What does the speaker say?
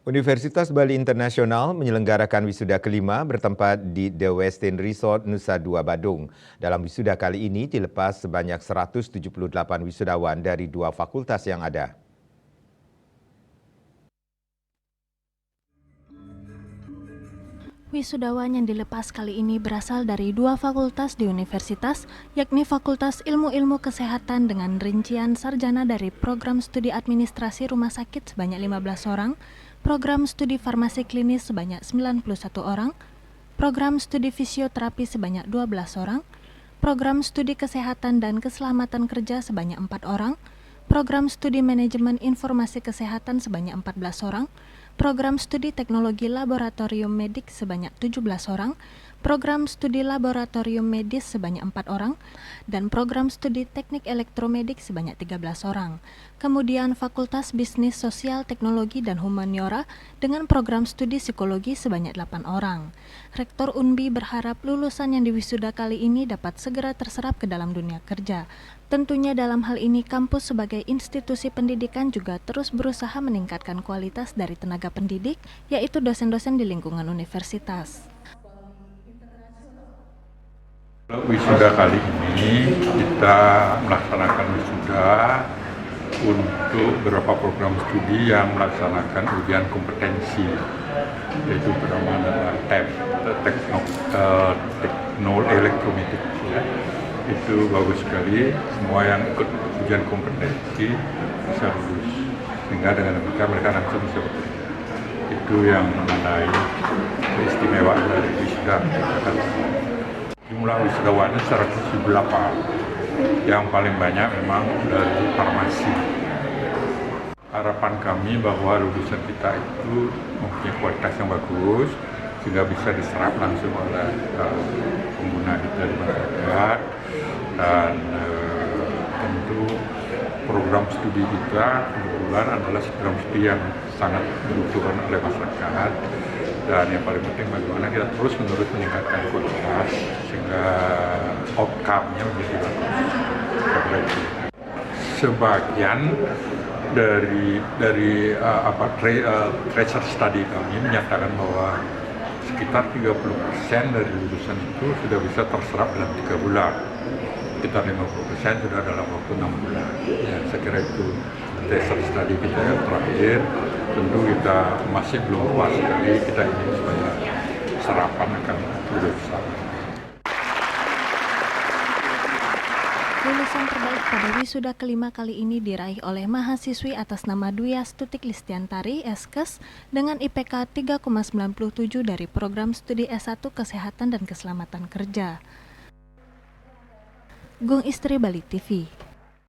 Universitas Bali Internasional menyelenggarakan wisuda kelima bertempat di The Westin Resort Nusa Dua Badung. Dalam wisuda kali ini dilepas sebanyak 178 wisudawan dari 2 fakultas yang ada. Wisudawan yang dilepas kali ini berasal dari 2 fakultas di universitas, yakni Fakultas Ilmu-Ilmu Kesehatan dengan rincian sarjana dari program studi administrasi rumah sakit sebanyak 15 orang, program studi farmasi klinis sebanyak 91 orang, program studi fisioterapi sebanyak 12 orang, program studi kesehatan dan keselamatan kerja sebanyak 4 orang, program studi manajemen informasi kesehatan sebanyak 14 orang, program studi teknologi laboratorium medik sebanyak 17 orang, program studi laboratorium medis sebanyak 4 orang, dan program studi teknik elektromedik sebanyak 13 orang. Kemudian Fakultas Bisnis Sosial Teknologi dan Humaniora dengan program studi psikologi sebanyak 8 orang. Rektor Unbi berharap lulusan yang diwisuda kali ini dapat segera terserap ke dalam dunia kerja. Tentunya dalam hal ini kampus sebagai institusi pendidikan juga terus berusaha meningkatkan kualitas dari tenaga pendidik, yaitu dosen-dosen di lingkungan universitas. Wisuda kali ini kita melaksanakan wisuda untuk beberapa program studi yang melaksanakan ujian kompetensi, yaitu pertama adalah teknik elektromedik. Itu bagus sekali, semua yang ikut ujian kompetensi bisa lulus, sehingga dengan demikian mereka langsung bisa bekerja. Itu yang menandai keistimewaan dari wisuda. Jumlah wisudawannya 178, yang paling banyak memang dari farmasi. Harapan kami bahwa lulusan kita itu mempunyai kualitas yang bagus, sehingga bisa diserap langsung oleh pengguna kita di masyarakat, dan tentu program studi kita kebetulan adalah program studi yang sangat dibutuhkan oleh masyarakat, dan yang paling penting bagaimana kita terus menerus meningkatkan kualitas sehingga outcome-nya menjadi bagus. Sebagian dari research study kami menyatakan bahwa sekitar 30% dari lulusan itu sudah bisa terserap dalam 3 bulan. Sekitar 50% sudah dalam waktu 6 bulan. Ya, saya kira itu research study kita yang terakhir. Tentu kita masih belum puas sekali, kita ingin supaya serapan akan lebih besar. Lulusan terbaik pada wisuda kelima kali ini diraih oleh mahasiswi atas nama Dwi Astutik Listiantari, Eskes, dengan IPK 3,97 dari program studi S1 Kesehatan dan Keselamatan Kerja. Gung Istri, Bali TV.